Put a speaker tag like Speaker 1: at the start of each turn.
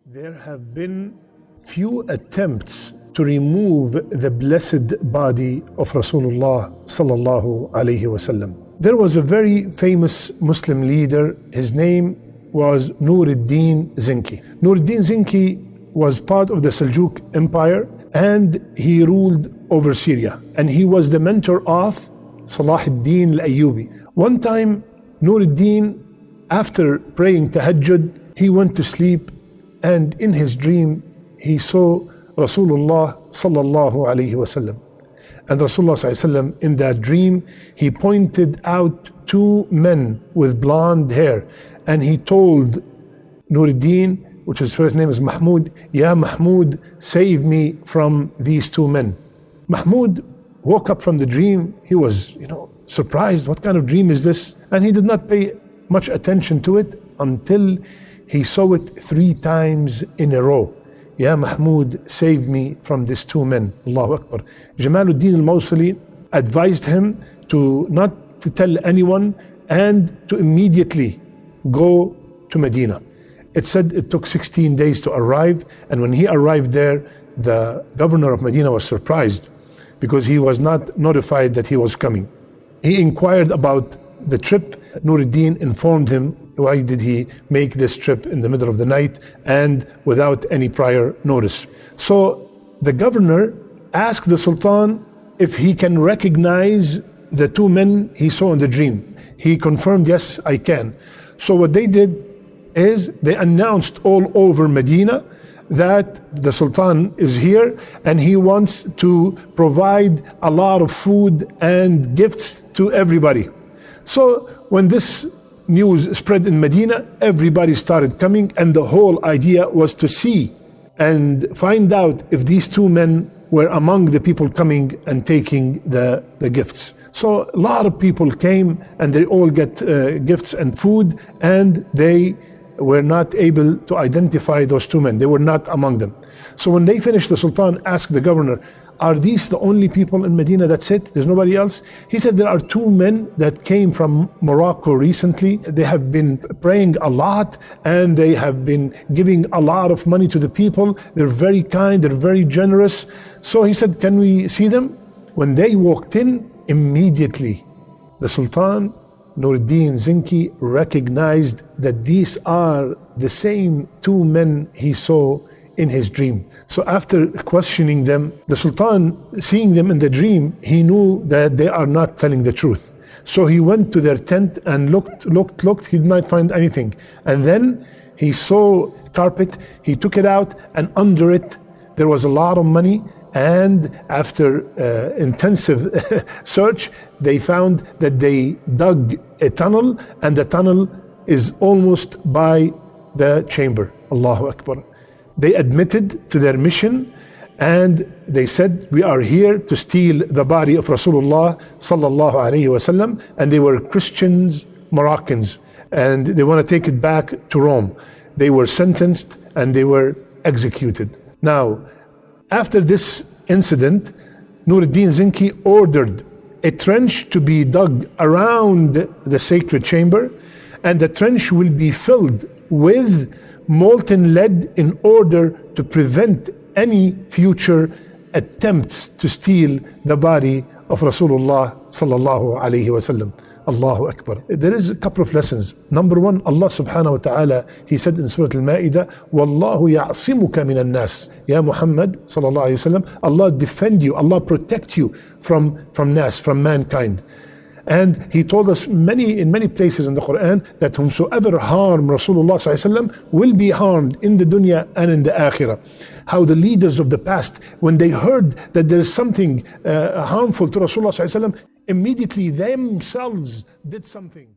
Speaker 1: There have been few attempts to remove the blessed body of Rasulullah sallallahu alaihi wasallam. There was a very famous Muslim leader. His name was Nuruddin Zinki. Nuruddin Zinki was part of the Seljuk Empire, and he ruled over Syria. And he was the mentor of Salah ad-Din al-Ayyubi. One time, Nuruddin, after praying Tahajjud, he went to sleep, and in his dream, he saw Rasulullah sallallahu alaihi wasallam. And Rasulullah sallallahu alaihi wasallam, in that dream, he pointed out two men with blonde hair, and he told Nuruddin, which his first name is Mahmud, Ya Mahmud, save me from these two men. Mahmud woke up from the dream. He was, surprised. What kind of dream is this? And he did not pay much attention to it until he saw it 3 times in a row. Ya Mahmud, save me from these two men. Allahu Akbar. Jamaluddin al-Mawsili advised him to not to tell anyone and to immediately go to Medina. It said it took 16 days to arrive, and when he arrived there, the governor of Medina was surprised because he was not notified that he was coming. He inquired about the trip. Nuruddin informed him why did he make this trip in the middle of the night and without any prior notice. So the governor asked the Sultan if he can recognize the two men he saw in the dream. He confirmed, yes, I can. So what they did is they announced all over Medina that the Sultan is here and he wants to provide a lot of food and gifts to everybody. So when this news spread in Medina, everybody started coming, and the whole idea was to see and find out if these two men were among the people coming and taking the gifts. So a lot of people came and they all get gifts and food, and they were not able to identify those two men. They were not among them. So when they finished, the Sultan asked the governor, are these the only people in Medina? That's it? There's nobody else? He said, there are two men that came from Morocco recently. They have been praying a lot and they have been giving a lot of money to the people. They're very kind, they're very generous. So he said, can we see them? When they walked in, immediately the Sultan, Nuruddin Zinki, recognized that these are the same two men he saw in his dream. So after questioning them, the Sultan, seeing them in the dream, he knew that they are not telling the truth. So he went to their tent and looked, he did not find anything. And then he saw carpet, he took it out, and under it there was a lot of money. And after intensive search, they found that they dug a tunnel, and the tunnel is almost by the chamber. Allahu Akbar. They admitted to their mission and they said, we are here to steal the body of Rasulullah sallallahu alaihi wasallam. And they were Christians, Moroccans, and they want to take it back to Rome. They were sentenced and they were executed. Now, after this incident, Nuruddin Zinki ordered a trench to be dug around the sacred chamber, and the trench will be filled with molten lead in order to prevent any future attempts to steal the body of Rasulullah sallallahu alaihi wasallam. Allahu Akbar. There is a couple of lessons. Number one, Allah subhanahu wa ta'ala, He said in Surah Al-Ma'idah, Wallahu ya'asimuka min al-nas. Ya Muhammad sallallahu alayhi wa sallam, Allah defend you, Allah protect you from nas, from mankind. And He told us in many places in the Quran that whomsoever harm Rasulullah sallallahu alayhi wa sallam will be harmed in the dunya and in the akhirah. How the leaders of the past, when they heard that there is something harmful to Rasulullah sallallahu alayhi wa sallam, immediately themselves did something.